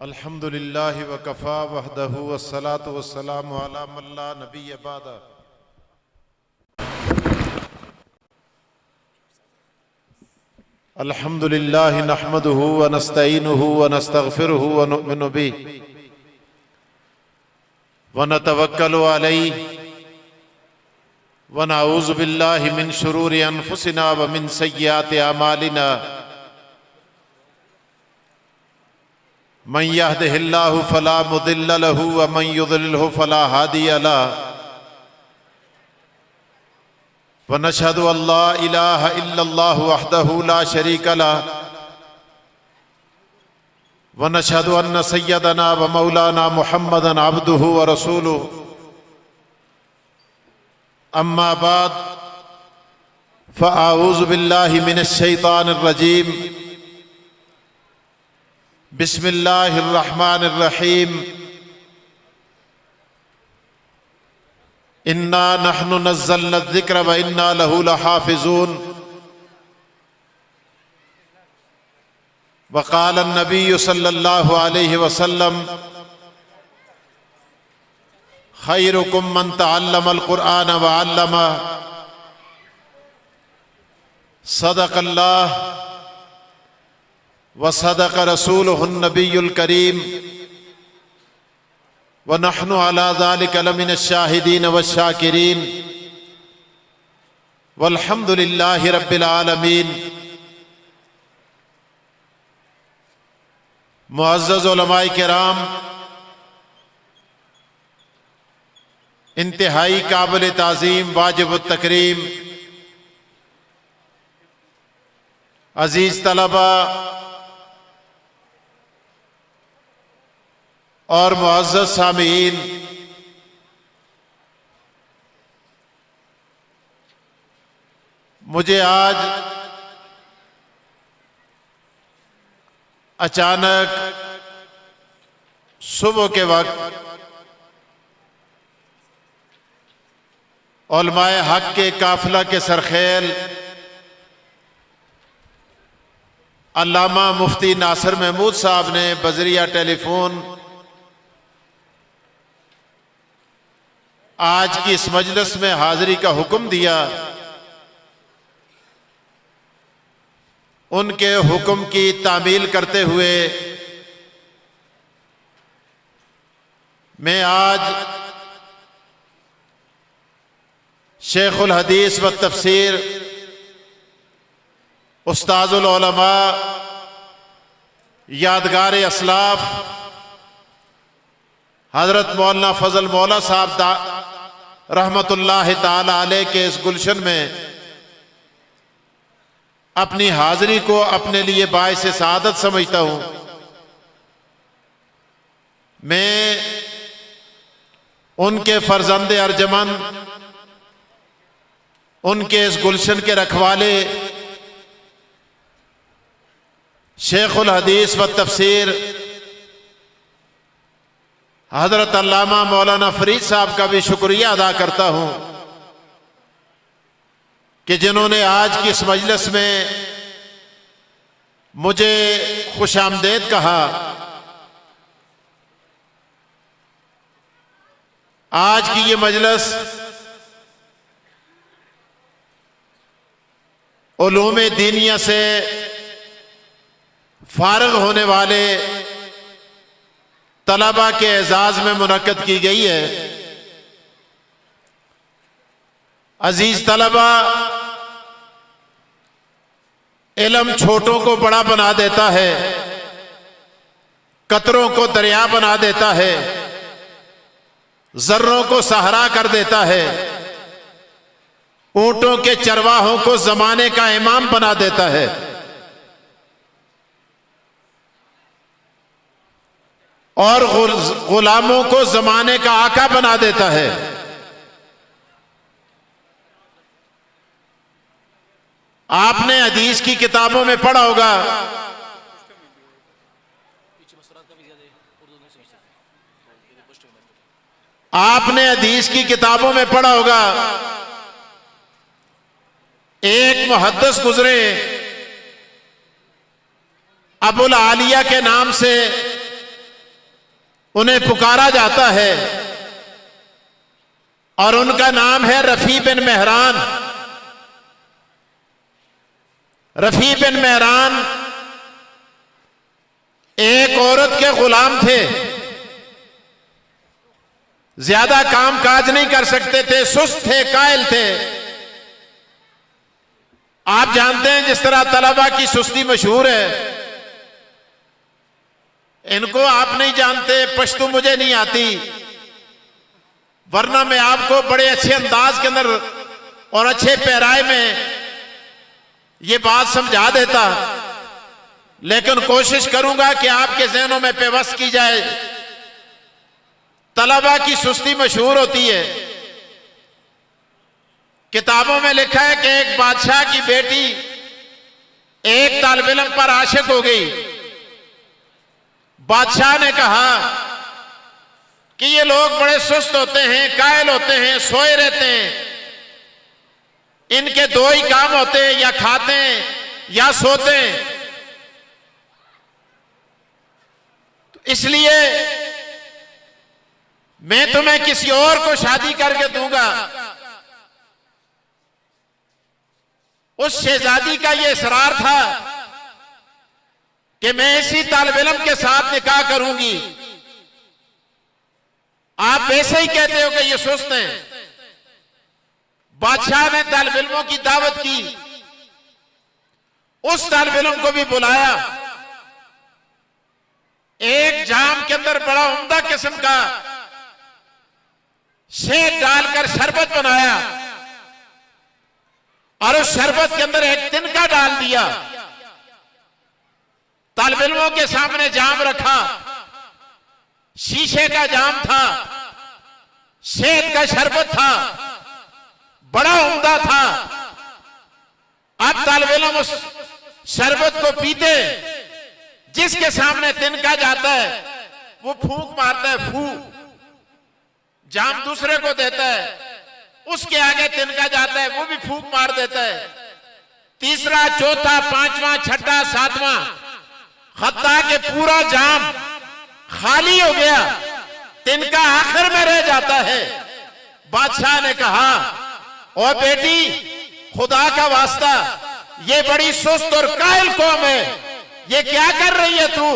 अल्हम्दुलिल्लाहि व कफ़ा वहदहु वस्सलातु वस्सलामु अला मन ला नबिय्य बअदा। अल्हम्दुलिल्लाहि नहमदुहु व नस्तईनुहु व नस्तगफिरुहु व नुअमिनु बिही व नतवक्कलु अलैहि व नऊज़ु बिल्लाहि मिन शुरूरि अनफुसिना व मिन सय्यिआति अमालिना। मन यहदिहिल्लाहु फला मुदिल्ल लहु व मन युद्लिल्हु फला हादिय लहु व नशहदु अल्ला इलाहा इल्लल्लाहु वहदहु ला शरीका लहु व नशहदु अन्न सय्यदना व मौलाना मुहम्मदन अब्दुहु व रसूलुहु। अम्मा बाद फ़अऊज़ु बिल्लाहि मिनश शैतानिर रजीम। बिस्मिल्लाहिर रहमानिर रहीम। इन्ना नहनु नज़्ज़लना ज़िक्र व इन्ना लहु लहाफ़िज़ून। वक़ाल अन्नबिय्यु सल्लल्लाहु अलैहि वसल्लम खैरुकुम मन तअल्लमल क़ुरआन व अल्लमह। सदक़ल्लाह व सदक़ रसूलुहुन नबियुल करीम व नहनु अला ज़ालिका लमिनश शाहिदीन वश्शाकिरीन वल्हम्दुलिल्लाहि रब्बिल आलमीन। मुअज़्ज़ज़ उलमाए किराम, इंतहाई काबिल ताज़ीम वाजिब तकरीम अजीज तलबा और मुअज़्ज़ज़ सामीईन, मुझे आज अचानक सुबह के वक्त उलमाए हक के काफिला के सरखेल अल्लामा मुफ्ती नासिर महमूद साहब ने बजरिया टेलीफोन आज की इस मजलिस में हाजिरी का हुक्म दिया। उनके हुक्म की तामील करते हुए मैं आज शेखुल हदीस व तफसीर उस्ताजुल उलमा यादगार असलाफ हजरत मौलाना फजल मौला साहब रहमतुल्लाह ताला अलैह के इस गुलशन में अपनी हाजिरी को अपने लिए बाइस सआदत समझता हूं। मैं उनके फर्जंद अर्जमन, उनके इस गुलशन के रखवाले शेखुल हदीस व तफसीर हजरत अल्लामा मौलाना फरीद साहब का भी शुक्रिया अदा करता हूं कि जिन्होंने आज की इस मजलिस में मुझे खुशामदेद कहा। आज की ये मजलिस उलूम दीनिया से फारिग होने वाले तलबा के एजाज में मुनक्कद की गई है। अजीज तलबा, इल्म छोटों को बड़ा बना देता है, कतरों को दरिया बना देता है, जर्रों को सहरा कर देता है, ऊंटों के चरवाहों को जमाने का इमाम बना देता है। और गुलामों को जमाने का आका बना देता है। आपने हदीस की किताबों में पढ़ा होगा, आपने हदीस की किताबों में पढ़ा होगा, एक मुहद्दिस गुजरे अबुल आलिया के नाम से उन्हें पुकारा जाता है और उनका नाम है रफी बिन मेहरान। रफी बिन मेहरान एक औरत के गुलाम थे, ज्यादा काम काज नहीं कर सकते थे, सुस्त थे, कायल थे। आप जानते हैं जिस तरह तलबा की सुस्ती मशहूर है, इनको आप नहीं जानते, पश्तो मुझे नहीं आती, वरना मैं आपको बड़े अच्छे अंदाज के अंदर और अच्छे पैराए में ये बात समझा देता, लेकिन कोशिश करूंगा कि आपके ज़हनों में पेवस्त की जाए। तलबा की सुस्ती मशहूर होती है। किताबों में लिखा है कि एक बादशाह की बेटी एक तालिब इल्म पर आशिक हो गई। बादशाह ने कहा कि ये लोग बड़े सुस्त होते हैं, कायल होते हैं, सोए रहते हैं, इनके दो ही काम होते हैं, या खाते हैं या सोते हैं, तो इसलिए मैं तुम्हें किसी और को शादी करके दूंगा। उस शहजादी का यह इसरार था कि मैं इसी तालिब इल्म के साथ निकाह करूंगी। आप वैसे ही कहते हो कि ये सुस्त हैं। बादशाह ने तालिब इल्मों की दावत की, उस तालिब इल्म को भी बुलाया, एक जाम के अंदर बड़ा उम्दा किस्म का शहद डालकर शरबत बनाया और उस शरबत के अंदर एक तिनका डाल दिया। तालिब इल्मों के सामने जाम रखा, शीशे का जाम था, शहद का शरबत था, बड़ा उम्दा था। अब तालिब इल्म उस शरबत को पीते, जिसके सामने तिनका जाता है वो फूंक मारता है, फूंक, जाम दूसरे को देता है, उसके आगे तिनका जाता है, वो भी फूंक मार देता है। तीसरा, चौथा, पांचवा, छठा, सातवां, हत्ता के पूरा जाम खाली हो गया, तिनका आखिर में रह जाता है। बादशाह ने कहा, ओ बेटी, खुदा का वास्ता, ये बड़ी सुस्त और कायल कौम है, ये क्या कर रही है तू?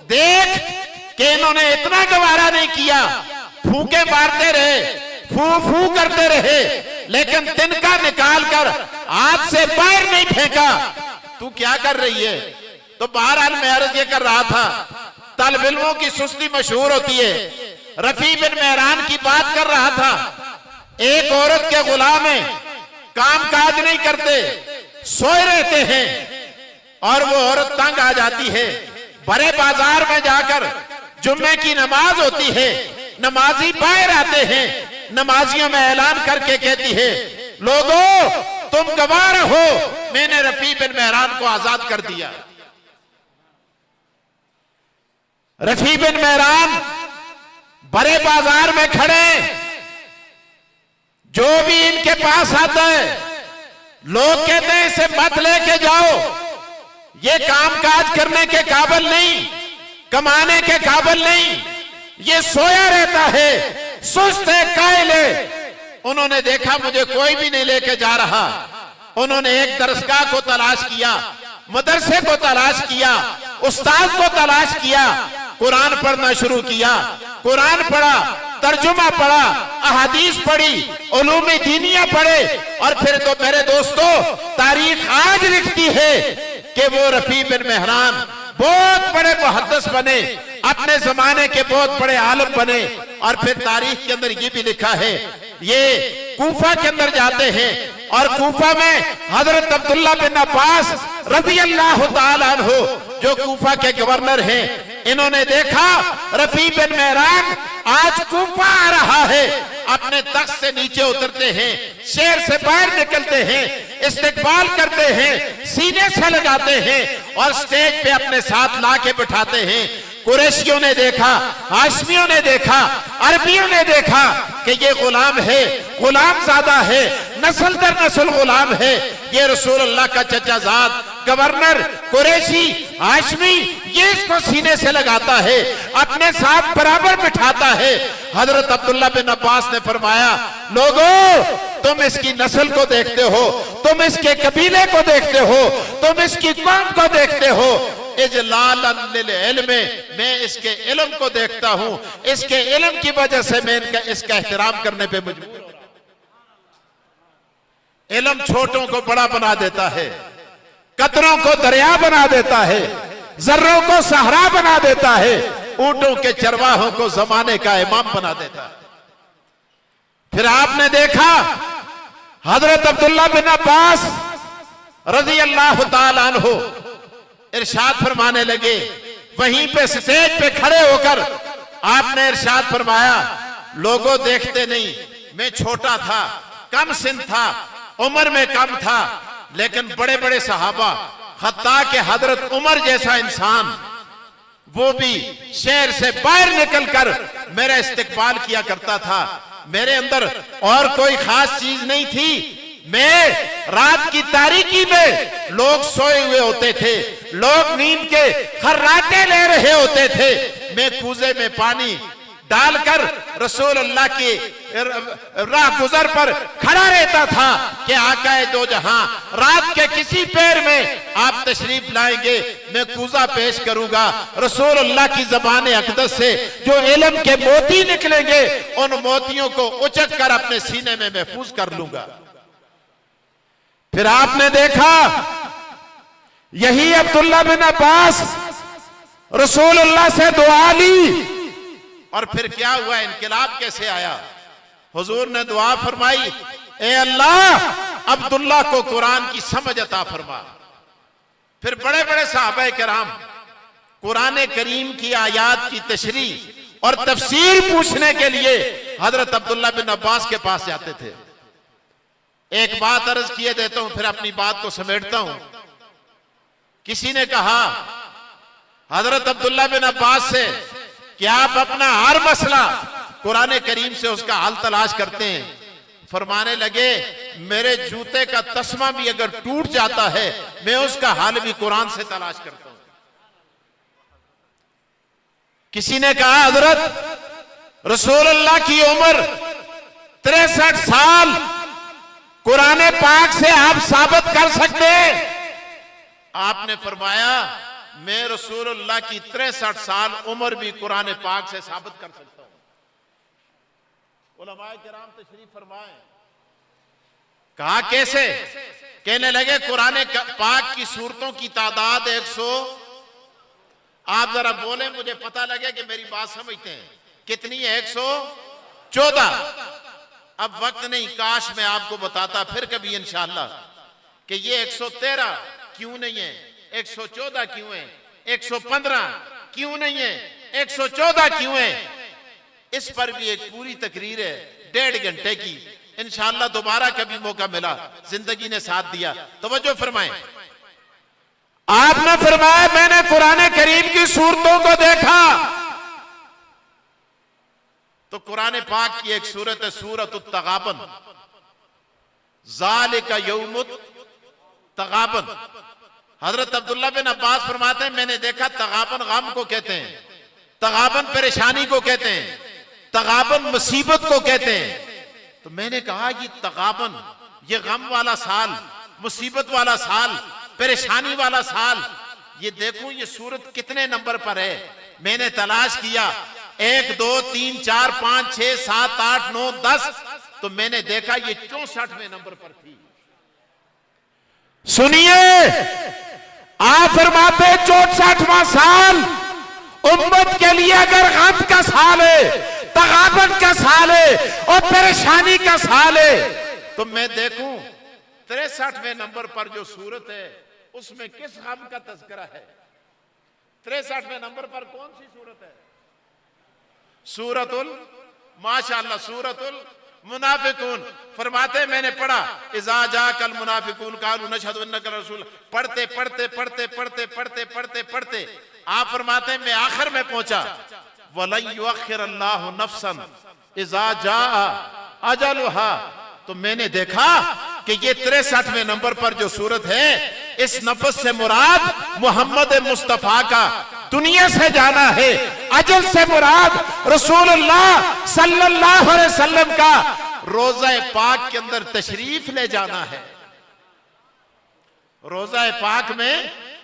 देख कि इन्होंने इतना गवारा नहीं किया, फूके मारते रहे, फू फू करते रहे, लेकिन तिनका निकाल कर हाथ से बाहर नहीं फेंका। तू क्या कर रही है? तो बहरहाल मैं अर्ज ये कर रहा था, तालिब इल्मों की सुस्ती मशहूर होती है। रफी बिन मेहरान की बात कर रहा था। एक औरत के गुलाम है, काम काज नहीं करते, सोए रहते हैं, और वो औरत तंग आ जाती है। बड़े बाजार में जाकर जुम्मे की नमाज होती है, नमाजी बाहर आते हैं, नमाजियों में ऐलान करके कहती है, लोगों तुम गवाह हो, मैंने रफी बिन मेहरान को आजाद कर दिया। रफी बिन मेहरान बड़े बाजार में खड़े, जो भी इनके पास आता है लोग कहते हैं इसे मत लेके जाओ, ये काम काज करने के काबिल नहीं, कमाने के काबिल नहीं, ये सोया रहता है, सुस्त है, कायल है। उन्होंने देखा मुझे कोई भी नहीं लेके जा रहा, उन्होंने एक दरसगाह को तलाश किया, मदरसे को तलाश किया, उस्ताद को तलाश किया, कुरान पढ़ना शुरू किया, कुरान पढ़ा, तर्जुमा पढ़ा, अहादीस पढ़ी, उलूम दीनिया पढ़े, और फिर तो मेरे दोस्तों तारीख आज लिखती है कि वो रफी बिन मेहरान बहुत बड़े मुहद्दिस बने, अपने जमाने के बहुत बड़े आलिम बने। और फिर तारीख के अंदर ये भी लिखा है, ये कूफा के अंदर जाते हैं और कूफा में हजरत अब्दुल्ला बिन अब्बास रज़ी अल्लाह ताला अन्हु जो कूफा के गवर्नर हैं, इन्होंने देखा रफी बिन मेहरान आज कूफा आ रहा है, अपने तख्त से नीचे उतरते हैं, शहर से बाहर निकलते हैं, इस्तिकबाल करते हैं, सीने से लगाते हैं और स्टेज पे अपने साथ लाके बिठाते हैं। कुरैशियों ने देखा, हाशमियों ने देखा, अरबियों ने देखा कि ये गुलाम है, गुलाम ज़्यादा है, नस्ल दर नस्ल गुलाम है, ये रसूल अल्लाह का चचा जाद गवर्नर कुरैशी हाशमी, ये इसको सीने से लगाता है, अपने साथ बराबर बिठाता है। हजरत अब्दुल्ला बिन अब्बास ने फरमाया, लोगों तुम इसकी नस्ल को देखते हो, तुम इसके कबीले को देखते हो, तुम इसकी कौम को देखते हो, इजलालन लिल इल्म, मैं इसके इल्म को देखता हूं, इसके इल्म की वजह से मैं इसका एहतराम करने पे मजबूर हूं। इल्म छोटों को बड़ा बना देता है, कतरों को दरिया बना देता है, जर्रों को सहरा बना देता है, ऊंटों के चरवाहों को जमाने का इमाम बना देता है। फिर आपने देखा हजरत अब्दुल्ला बिन अब्बास रजी अल्लाह ताला अन्हु इरशाद फरमाने लगे, वहीं पे स्टेज पे खड़े होकर आपने इरशाद फरमाया, लोगों देखते नहीं, मैं छोटा था, कम सिन था, उम्र में कम था, लेकिन बड़े बड़े सहाबा, हत्ता के हजरत उमर जैसा इंसान, वो भी शहर से बाहर निकलकर मेरा इस्तकबाल किया करता था। मेरे अंदर और कोई खास चीज नहीं थी, मैं रात की तारीकी में लोग सोए हुए होते थे, लोग नींद के खर्राटे ले रहे होते थे, मैं कूजे में पानी डालकर रसूल अल्लाह की राह गुजर पर खड़ा रहता था कि आकाए दो जहां रात के किसी पैर में आप तशरीफ लाएंगे, मैं कूजा पेश करूंगा, रसूल अल्लाह की ज़बान अक़दस से जो इल्म के मोती निकलेंगे उन मोतियों को उचक कर अपने सीने में महफूज कर लूंगा। फिर आपने देखा यही अब्दुल्ला बिन अब्बास रसूल अल्लाह से दुआ ली, और फिर क्या हुआ, इनकलाब कैसे आया। हुजूर ने दुआ फरमाई, ए अल्लाह अब्दुल्ला को कुरान की समझ अता फरमा। फिर बड़े बड़े सहाबा किराम कुरान करीम की आयात की तशरीह और तफसीर पूछने के लिए हजरत अब्दुल्ला बिन अब्बास के पास जाते थे। एक बात अर्ज किए देता हूं, फिर अपनी बात को समेटता हूं। किसी ने कहा हजरत अब्दुल्ला बिन अब्बास से कि आप अपना हर मसला कुरान करीम से उसका हल तलाश करते हैं। फरमाने लगे, मेरे जूते का तस्मा भी अगर टूट जाता है मैं उसका हल भी कुरान से तलाश करता हूं। किसी ने कहा हजरत रसूल अल्लाह की उम्र 63 साल कुरान पाक से आप साबित कर सकते हैं। आपने फरमाया, मैं रसूलुल्लाह की 63 साल उम्र भी कुरान पाक से साबित कर सकता हूं। उलमाए किराम तशरीफ फरमाए। कहा कैसे? कहने लगे, कुरान पाक की सूरतों की तादाद 100, आप जरा बोले मुझे पता लगे कि मेरी बात समझते हैं, कितनी है? 114। अब वक्त नहीं, काश मैं आपको बताता फिर कभी इंशाअल्लाह कि ये 113 क्यों नहीं है, 114 क्यों है, 115 क्यों नहीं है, 114 क्यों है। इस पर भी एक पूरी तकरीर है 1.5 घंटे की, इंशाअल्लाह दोबारा कभी मौका मिला, जिंदगी ने साथ दिया। तवज्जो फरमाएं। आपने फरमाया, मैंने कुरान करीम की सूरतों को देखा तो कुरान पाक की एक सूरत है सूरतुत तगाबन, ज़ालिका यौमुत तगाबन। हजरत अब्दुल्ला बिन अब्बास फरमाते हैं, मैंने देखा तगाबन गम को कहते हैं, तगाबन परेशानी को कहते हैं, तगाबन मुसीबत को कहते हैं। तो मैंने कहा कि तगाबन, ये गम वाला साल, मुसीबत वाला साल, परेशानी वाला साल, ये देखूं ये सूरत कितने नंबर पर है। मैंने तलाश किया, 1 2 3 4 5 6 7 8 9 10, तो मैंने देखा ये 64वें नंबर पर थी। सुनिए, आप फरमाते 64वां साल उम्मत के लिए अगर गम का साल है, तगाबन का साल है और परेशानी का साल है, तो मैं देखूं 63वें नंबर पर जो सूरत है उसमें किस गम का तज़किरा है। 63वें नंबर पर कौन सी सूरत है? सूरतुल माशाअल्लाह सूरतुल मुनाफिकून। फरमाते मैंने पढ़ा, इज़ा जाकल मुनाफिकून कालू नशहदु अन्नका रसूल, पढ़ते पढ़ते पढ़ते पढ़ते पढ़ते पढ़ते पढ़ते आप फरमाते मैं आखिर में पहुंचा, वलन युअख्खिरुल्लाहु नफ्सन इज़ा जाअ अजलुहा। तो मैंने देखा कि ये 63वें नंबर पर जो सूरत है, इस नफस से मुराद मोहम्मद मुस्तफा का दुनिया से जाना है, अजल से मुराद रसूलुल्लाह सल्लल्लाहु अलैहि वसल्लम का रोज़ा पाक के अंदर तशरीफ ले जाना है। रोज़ा पाक में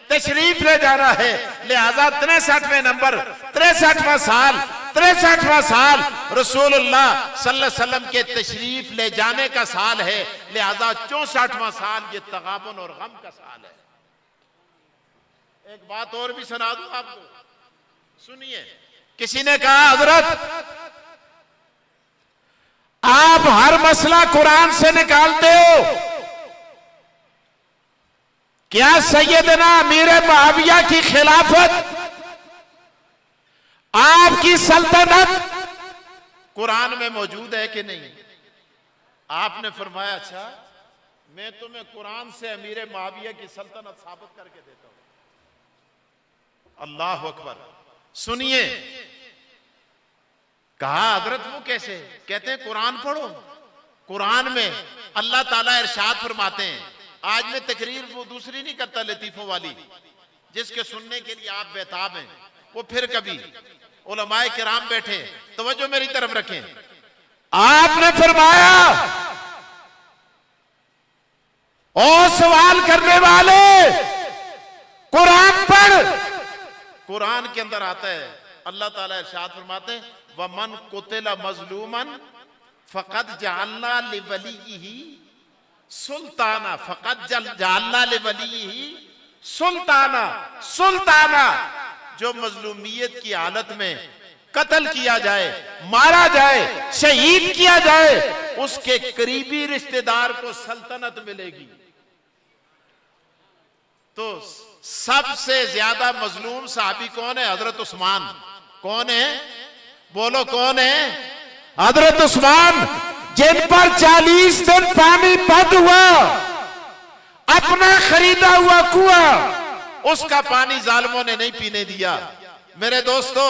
तशरीफ ले जाना है। लिहाजा 63वें नंबर, 63वां साल, 63वां साल रसूलुल्लाह सल्लल्लाहु अलैहि वसल्लम के तशरीफ ले जाने का साल है। लिहाजा 64वां साल ये तगाबुन और गम का साल है। एक बात और भी सुना दूं आपको, सुनिए। किसी ने कहा हजरत आप हर मसला कुरान से निकालते हो, क्या सैयदना अमीर मुआविया की खिलाफत, आपकी सल्तनत कुरान में मौजूद है कि नहीं? आपने फरमाया अच्छा, मैं तुम्हें कुरान से अमीर मुआविया की सल्तनत साबित करके देता हूं। अल्लाह अकबर। सुनिए, कहा हजरत वो कैसे? कहते हैं कुरान पढ़ो। कुरान में अल्लाह ताला इरशाद फरमाते हैं, आज मैं तकरीर वो दूसरी नहीं करता लतीफों वाली, जिसके सुनने के लिए आप बेताब हैं, वो फिर कभी उलमाए किराम बैठे, तवज्जो मेरी तरफ रखें। आपने फरमाया ओ सवाल करने वाले कुरान पढ़। कुरान के अंदर आता है, अल्लाह ताला इरशाद फरमाते हैं वमन कुतिला मजलूमन फकद जअलना लिवलिही सुल्ताना, फकत जअलना लिवलिही सुल्ताना। सुल्ताना जो मजलूमियत की हालत में कत्ल किया जाए, मारा जाए, शहीद किया जाए, उसके करीबी रिश्तेदार को सल्तनत मिलेगी। तो सबसे ज्यादा मजलूम सहाबी कौन है? हजरत उस्मान। कौन है? बोलो कौन है? हजरत उस्मान, जिन पर 40 दिन पानी बंद हुआ, अपना खरीदा हुआ कुआं, उसका पानी जालिमों ने नहीं पीने दिया। मेरे दोस्तों,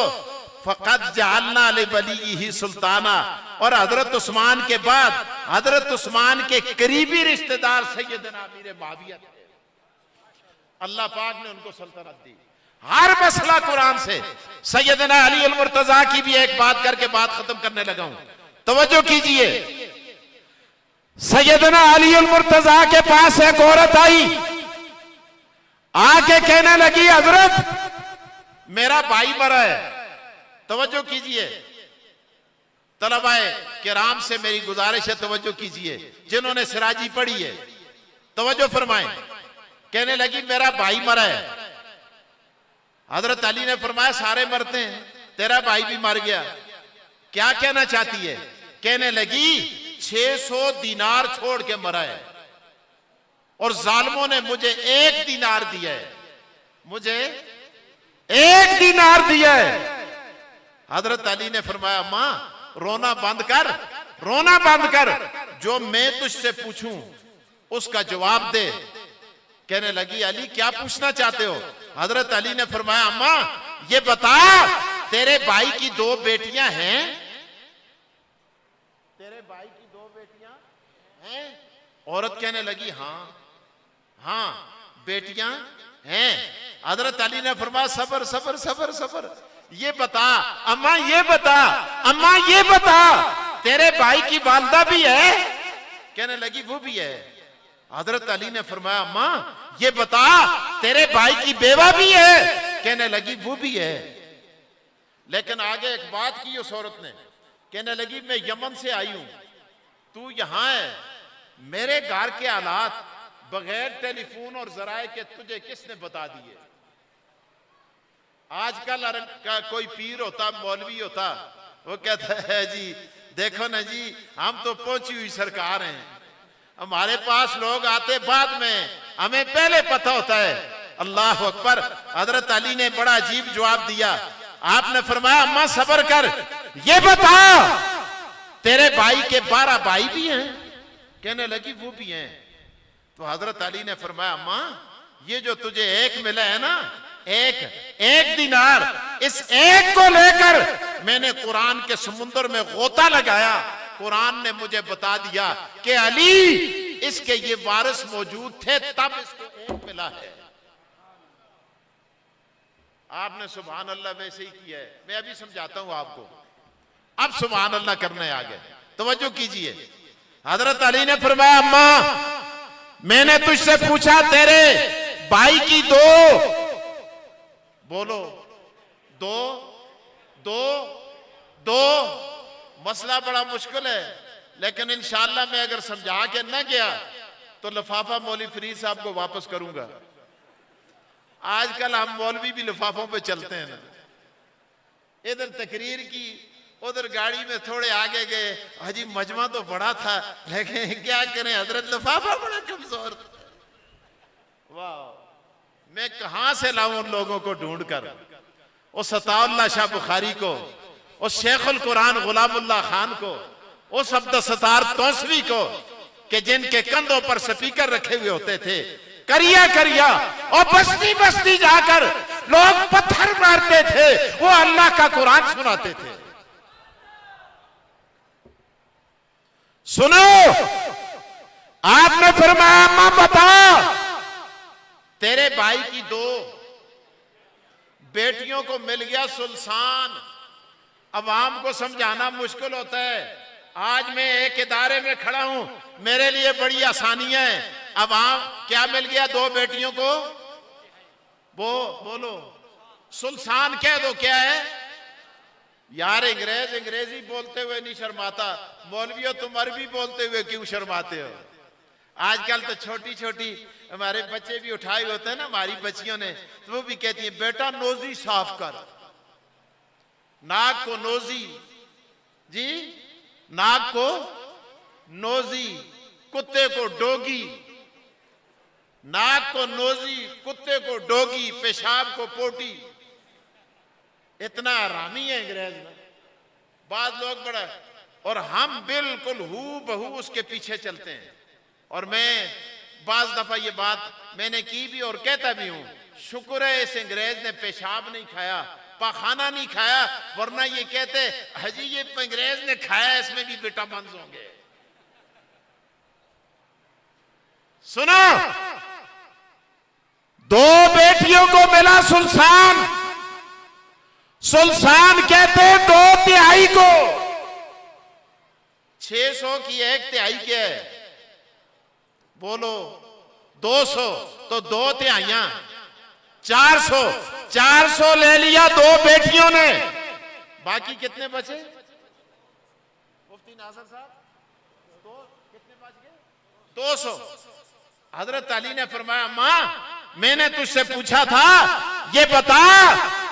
फकत जअलना लिवलिही सुल्ताना। और हजरत उस्मान के बाद हजरत उस्मान के करीबी रिश्तेदार सैयदना अमीर मुआविया थे। अल्लाह पाक ने उनको सल्तनत दी। हर मसला कुरान से। सैयदना अली अल मुर्तजा की भी एक बात करके बात खत्म करने लगा हूं, तवज्जो कीजिए। सैयदना अली अल मुर्तजा के पास एक औरत आई, आके कहने लगी हजरत मेरा भाई मरा है। तवज्जो कीजिए, तलबाए किराम से मेरी गुजारिश है, तवज्जो कीजिए, जिन्होंने सिराजी पढ़ी है तवज्जो फरमाएं। कहने लगी मेरा भाई मरा है। हजरत अली ने फरमाया सारे मरते हैं, तेरा भाई भी मर गया, क्या कहना चाहती है? कहने लगी 600 दीनार छोड़ के मरा है और जालिमों ने मुझे 1 दीनार दिया है, मुझे 1 दीनार दिया है। हजरत अली ने फरमाया मां रोना बंद कर, रोना बंद कर, जो मैं तुझसे पूछूं उसका जवाब दे। कहने लगी अली क्या पूछना चाहते हो? हजरत अली ने फरमाया अम्मा ये बता, तेरे भाई की 2 बेटियां हैं? तेरे भाई की 2 बेटियां हैं? औरत कहने लगी हाँ हाँ बेटियां हैं। हजरत अली ने फरमाया सबर सबर सबर सबर, ये बता अम्मा, ये बता अम्मा, ये बता, तेरे भाई की वालदा भी है? कहने लगी वो भी है। हजरत अली ने फरमाया अम्मा ये बता, तेरे भाई की बेवा भी है? कहने लगी वो भी है। लेकिन आगे एक बात की उस औरत ने, कहने लगी मैं यमन से आई हूं, तू यहां है, मेरे घर के हालात बगैर टेलीफोन और जराए के तुझे किसने बता दिए? आजकल का कोई पीर होता, मौलवी होता, वो कहता है जी देखो ना जी हम तो पहुंची हुई सरकार हैं, हमारे पास लोग आते बाद में, हमें पहले पता होता है। अल्लाह अकबर। हजरत अली ने बड़ा अजीब जवाब दिया। आपने फरमाया अम्मा सबर कर, ये बता तेरे भाई के 12 भाई भी हैं? कहने लगी वो भी हैं। तो हजरत अली ने फरमाया अम्मा ये जो तुझे 1 मिला है ना, एक दीनार, इस एक को लेकर मैंने कुरान के समुद्र में गोता लगाया, कुरान ने मुझे बता दिया कि अली इसके ये वारिस मौजूद थे, तब इसको ऊंट मिला है। आपने सुभान अल्लाह वैसे ही किया है। मैं अभी समझाता हूं आपको। अब सुभान अल्लाह करने आ गए, तवज्जो कीजिए। हजरत अली ने फरमाया, अम्मा मैंने तुझसे पूछा तेरे भाई की दो, बोलो दो दो दो। मसला बड़ा मुश्किल है, लेकिन इंशाअल्लाह मैं अगर समझा के न गया तो लिफाफा मौलवी फरीद साहब को वापस करूंगा। आजकल हम मौलवी भी लिफाफों पे चलते हैं ना। इधर तकरीर की, उधर गाड़ी में थोड़े आगे गए, हाजी मजमा तो बड़ा था लेकिन क्या करें हजरत लिफाफा बड़ा कमजोर था। वाह, मैं कहां से लाऊं उन लोगों को ढूंढ कर, उस अताउल्लाह शाह बुखारी को, उस शेखुल कुरान गुलामुल्लाह खान को, उस अब्दुस्सत्तार तौसवी को, कि जिनके कंधों पर स्पीकर रखे हुए होते थे, करिया करिया और बस्ती बस्ती जाकर लोग पत्थर मारते थे, वो अल्लाह का कुरान सुनाते थे। सुनो, आपने फरमाया, अम्मा बता तेरे भाई की दो बेटियों को मिल गया सुल्तान। अवाम को समझाना मुश्किल होता है। आज मैं एक इदारे में खड़ा हूं, मेरे लिए बड़ी आसानियां हैं। अवाम क्या मिल गया दो बेटियों को, वो बोलो सुल्तान कह दो। क्या है यार, अंग्रेजी बोलते हुए नहीं शर्माता। मौलवियों तुम अरबी बोलते हुए क्यों शर्माते हो? आजकल तो छोटी छोटी हमारे बच्चे भी उठाए होते हैं ना, हमारी बच्चियों ने, तो वो भी कहती है बेटा नोजी साफ कर। नाक को नोजी जी, नाक को नोजी, कुत्ते को डोगी। नाक को नोजी, कुत्ते को डोगी, पेशाब को पोटी। इतना आरामी है अंग्रेज में। बाद लोग बड़ा, और हम बिल्कुल हू बहू उसके पीछे चलते हैं। और मैं बाज दफा ये बात मैंने की भी और कहता भी हूं, शुक्र है इस अंग्रेज ने पेशाब नहीं खाया, पाखाना नहीं खाया, वरना ये कहते हजी ये अंग्रेज ने खाया, इसमें भी विटामिन होंगे। सुनो, दो बेटियों को मिला सुल्तान। सुल्तान कहते दो तिहाई को, 600 की एक तिहाई क्या है? बोलो 200, तो दो तिहाइयां 400। 400 ले लिया दो बेटियों ने, बाकी कितने बचे? मुफ्ती नासर साहब, तो कितने बच गए? 200। हजरत अली ने फरमाया, मां मैंने तुझसे पूछा था, ये बता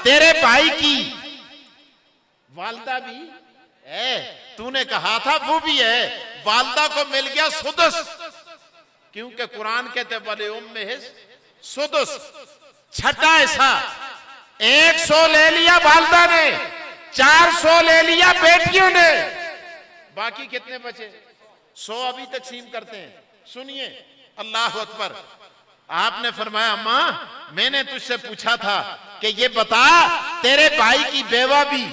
तेरे भाई की वालदा भी है? तूने कहा था वो भी है। वालदा को मिल गया सुदस, क्योंकि कुरान कहते वाले उम्मे हिस सुदस, छठा ऐसा। 100 ले लिया वालदा ने, 400 ले लिया बेटियों ने, बाकी कितने बचे? 100 अभी तकसीम करते हैं। सुनिए, अल्लाह अकबर। आपने फरमाया, मां मैंने तुझसे पूछा था कि ये बता तेरे भाई की बेवा भी,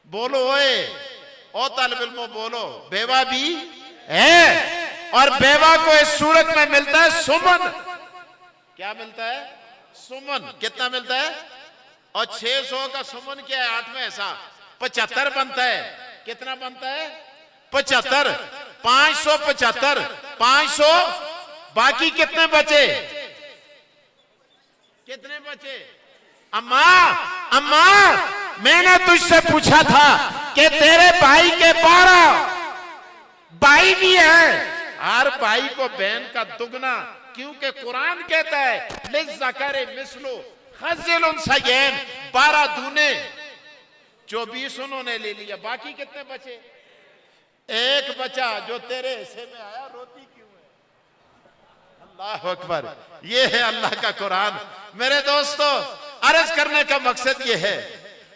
बोलो ओए ओ तालिब इल्मो, बोलो बेवा भी है। और बेवा को इस सूरत में मिलता है सुमन। क्या मिलता है? सुमन। कितना मिलता है? और 600 का सुमन क्या है? 8 में ऐसा 75 बनता है। कितना बनता है? 75। 575, 500, बाकी कितने बचे? कितने बचे? अम्मा अम्मा मैंने तुझसे पूछा था कि तेरे भाई के 12 भाई भी है, हर भाई को बहन का दुगना, क्योंकि कुरान कहता है लिज़्ज़करि मिस्लु हज़्ज़िल उन्सयैन, 12 दूने, 24 उन्होंने ले लिया। बाकी कितने बचे? एक बचा जो तेरे हिस्से में आया। रोती क्यों है? अल्लाह अकबर। ये है अल्लाह का कुरान। मेरे दोस्तों, अर्ज करने का मकसद ये है,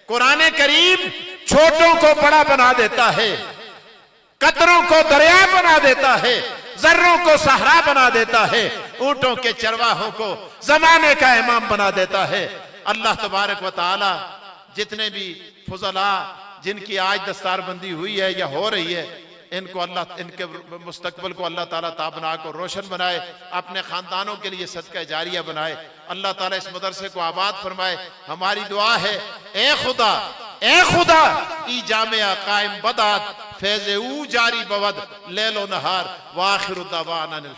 कुरान करीम छोटों को बड़ा बना देता है, कतरों को दरिया बना देता है, जर्रों को सहरा बना देता है, ऊंटों के चरवाहों को जमाने का इमाम बना देता है। अल्लाह तबारक व तआला जितने भी फुजला जिनकी आज दस्तारबंदी हुई है या हो रही है, इनको अल्लाह, इनके मुस्तकबिल को अल्लाह ताला ताबना को रोशन बनाए, अपने खानदानों के लिए सदका जारिया बनाए। अल्लाह ताला इस मदरसे को आबाद फरमाए। हमारी दुआ है, ए खुदा ई जामिया कायम बदात फैज़ ऊ जारी बवद लैलो नहार। वाखिर दावाना।